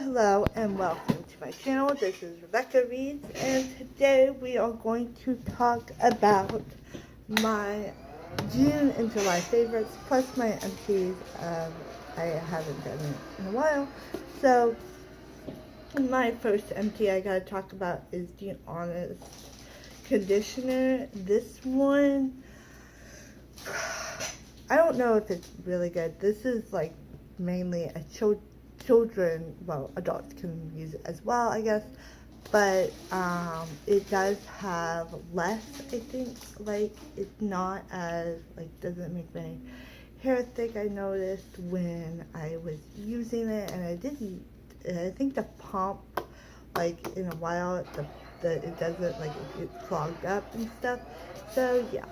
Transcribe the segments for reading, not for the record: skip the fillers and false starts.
Hello and welcome to my channel. This is Rebecca Reads, and today we are going to talk about my June and July favorites plus my empties. I haven't done it in a while. So my first empty I gotta talk about is the Honest conditioner. This one, I don't know if it's really good. This is like mainly a children, well, adults can use it as well, I guess, but it does have less, I think, like, it's not as, like, doesn't make my hair thick. I noticed when I was using it, and I think the pump, like, in a while, it doesn't, like, it clogged up and stuff, so, yeah.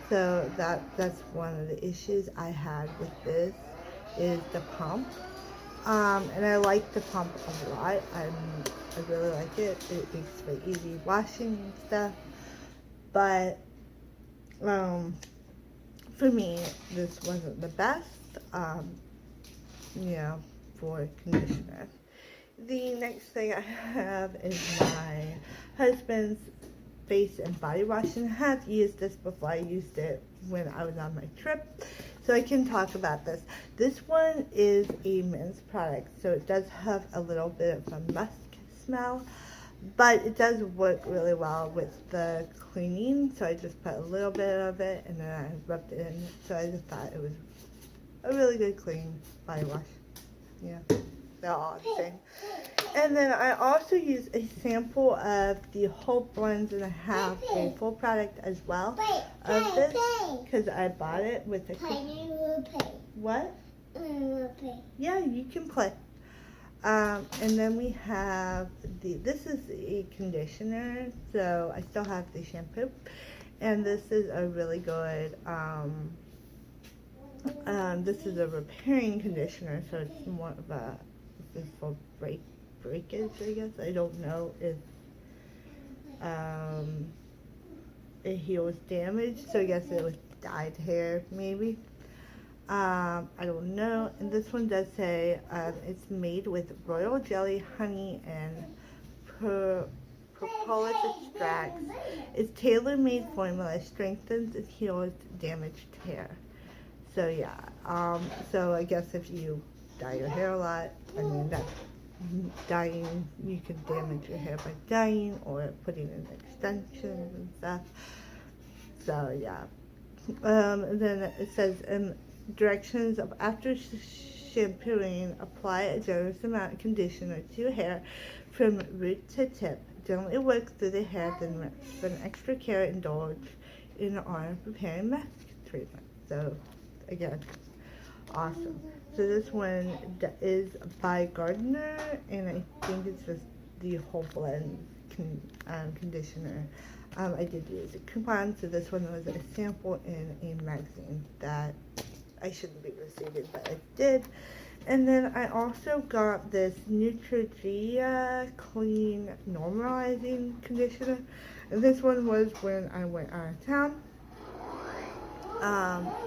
So that's one of the issues I had with this, is the pump. And I like the pump a lot. I really like it. It makes very easy washing and stuff. But for me, this wasn't the best. For conditioner. The next thing I have is my husband's face and body wash, and I have used this before. I used it when I was on my trip, so I can talk about this. This one is a men's product, so it does have a little bit of a musk smell, but it does work really well with the cleaning. So I just put a little bit of it and then I rubbed it in, so I just thought it was a really good clean body wash. Yeah, they're all the same. And then I also use a sample of the whole blends, and I have a full product as well of this because I bought it with a. What? Yeah, you can play. And then we have this is a conditioner, so I still have the shampoo, and this is a really good. This is a repairing conditioner, so it's more of a. This is for breakage, I guess. I don't know if it heals damage, so I guess it was dyed hair, maybe. I don't know. And this one does say it's made with royal jelly, honey, and propolis extracts. Its tailor-made formula strengthens and heals damaged hair. So yeah, so I guess if you dye your hair a lot, I mean, that's dyeing, you can damage your hair by dyeing or putting in extensions and stuff. So yeah. And then it says directions of after shampooing, apply a generous amount of conditioner to hair from root to tip. Gently work through the hair, then rinse. For an extra care, indulge in our preparing mask treatment. So again, awesome. So this one is by Gardner, and I think it's just the whole blend conditioner. I did use a coupon, so this one was a sample in a magazine that I shouldn't be receiving, but I did. And then I also got this Neutrogena Clean Normalizing Conditioner, and this one was when I went out of town.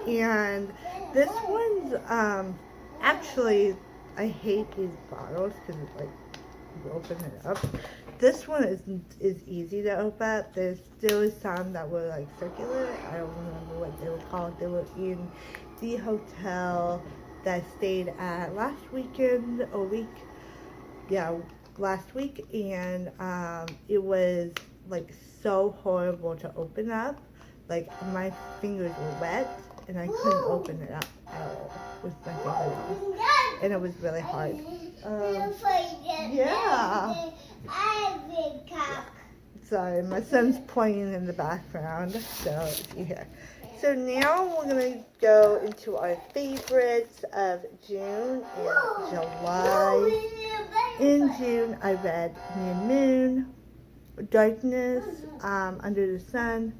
And this one's, actually, I hate these bottles because it's like, you open it up. This one is easy to open up. There was some that were like circular. I don't remember what they were called. They were in the hotel that I stayed at last weekend, last week, and it was like so horrible to open up. Like, my fingers were wet, and I couldn't open it up at all with my fingernails. And it was really hard. Yeah. Sorry, my son's playing in the background, so if you hear. So now we're going to go into our favorites of June and July. In June, I read New Moon, Darkness, Under the Sun,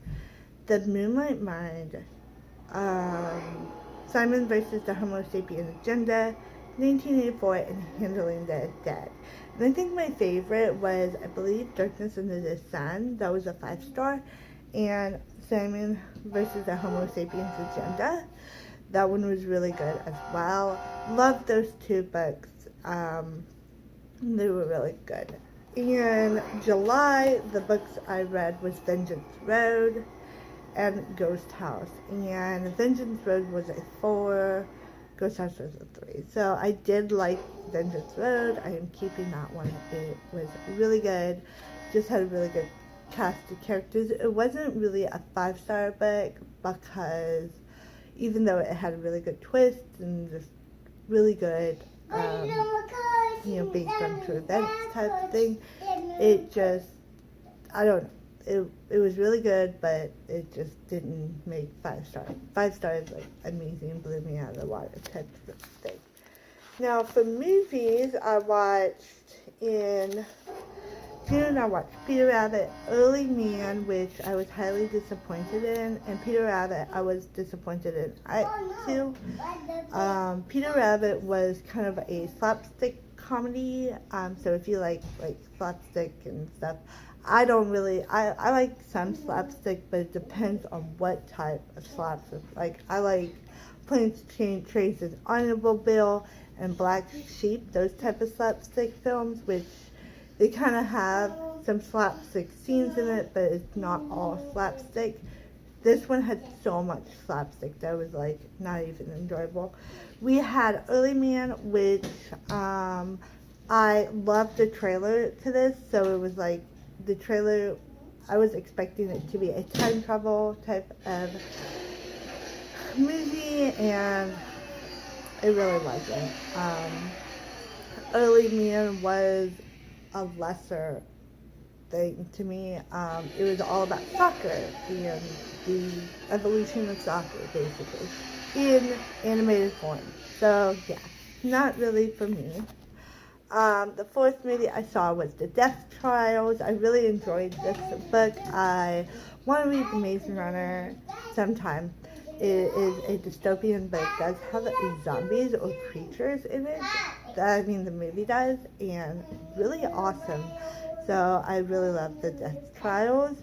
The Moonlight Mind, Simon versus the Homo Sapien Agenda, 1984, and Handling the Dead. And I think my favorite was, I believe, Darkness Under the Sun. That was a 5-star. And Simon versus the Homo Sapiens Agenda. That one was really good as well. Love those two books. They were really good. In July, the books I read was Vengeance Road and Ghost House. And Vengeance Road was a 4, Ghost House was a 3. So I did like Vengeance Road. I am keeping that one. It was really good. Just had a really good cast of characters. It wasn't really a 5-star book because even though it had a really good twist and just really good, based on true events type of thing, it just, I don't know. It was really good, but it just didn't make 5 stars. 5 stars, like, amazing, blew me out of the water type of thing. Now, for movies, I watched in June, I watched Peter Rabbit, Early Man, which I was highly disappointed in, and Peter Rabbit, I was disappointed in too. Peter Rabbit was kind of a slapstick comedy, so if you like slapstick and stuff, I like some slapstick, but it depends on what type of slapstick. Like, I like Planes, Trains, and Automobile and Black Sheep, those type of slapstick films, which they kind of have some slapstick scenes in it, but it's not all slapstick. This one had so much slapstick that was, like, not even enjoyable. We had Early Man, which I loved the trailer to this, so it was like, the trailer, I was expecting it to be a time travel type of movie, and it really wasn't. Early Man was a lesser thing to me. It was all about soccer and the evolution of soccer, basically, in animated form. So, yeah, not really for me. The 4th movie I saw was The Death Trials. I really enjoyed this book. I want to read The Maze Runner sometime. It is a dystopian, but it does have zombies or creatures in it. The movie does, and really awesome. So I really love The Death Trials.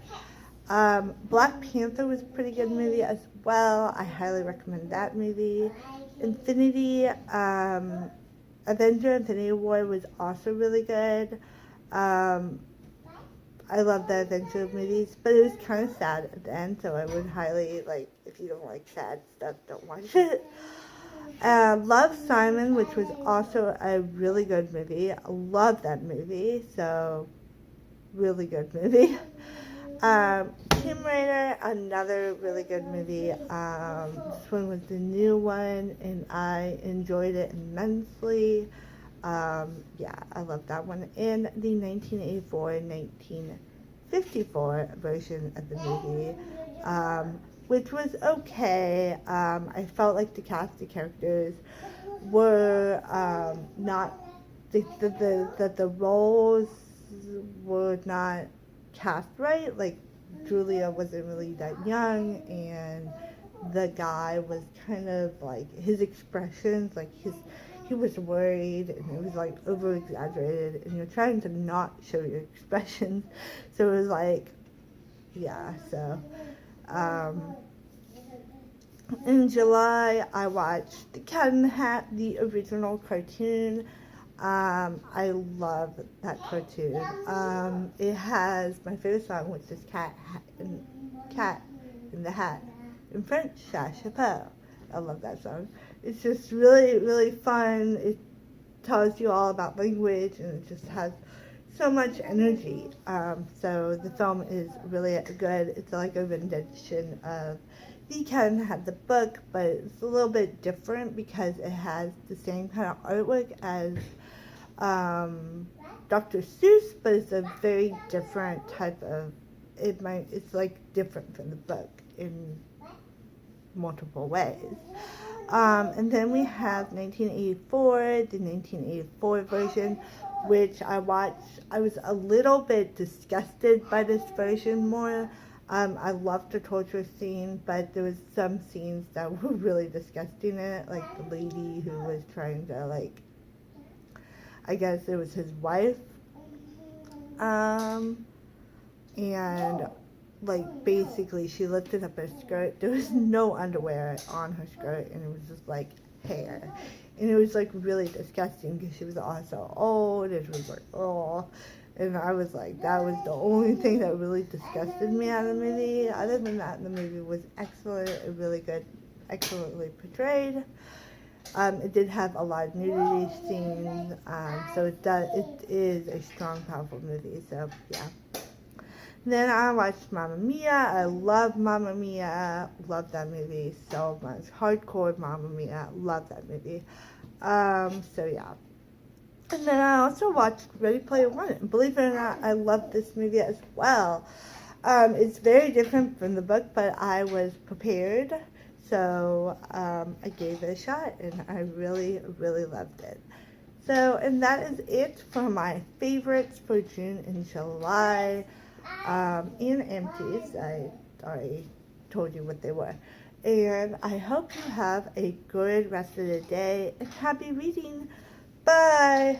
Black Panther was a pretty good movie as well. I highly recommend that movie. Avenger Infinity War was also really good. I love the adventure movies, but it was kind of sad at the end, so I would highly, if you don't like sad stuff, don't watch it. Love, Simon, which was also a really good movie. I love that movie, so really good movie. Tomb Raider, another really good movie. This one was the new one, and I enjoyed it immensely. Yeah, I love that one. And the 1984-1954 version of the movie, which was okay. I felt like the cast of characters were not, the roles were not cast right. Like, Julia wasn't really that young, and the guy was kind of like, his expressions, like he was worried, and it was like over exaggerated, and you're trying to not show your expressions, so it was like, yeah. So in July, I watched The Cat in the Hat, the original cartoon. I love that cartoon. It has my favorite song, which is Cat in the Hat, in French, Chapeau. I love that song. It's just really, really fun. It tells you all about language, and it just has so much energy. So the film is really good. It's like a rendition of The Cat in the Hat, the book, but it's a little bit different because it has the same kind of artwork as Dr. Seuss, but it's a very different type of, it's like different from the book in multiple ways. And then we have 1984, the 1984 version, which I watched. I was a little bit disgusted by this version more. I loved the torture scene, but there was some scenes that were really disgusting in it, like the lady who was trying to, like, I guess it was his wife, and, like, basically she lifted up her skirt. There was no underwear on her skirt, and it was just, like, hair. And it was like really disgusting because she was also old and she was like, oh. And I was like, that was the only thing that really disgusted me out of the movie. Other than that, the movie was excellent, really good, excellently portrayed. It did have a lot of nudity scenes, so it is a strong, powerful movie. So yeah. Then I watched Mamma Mia. I love Mamma Mia. Love that movie so much. Hardcore Mamma Mia. Love that movie. So yeah. And then I also watched Ready Player One. And believe it or not, I love this movie as well. It's very different from the book, but I was prepared. So I gave it a shot, and I really, really loved it. So, and that is it for my favorites for June and July. And empties. I already told you what they were. And I hope you have a good rest of the day and happy reading. Bye!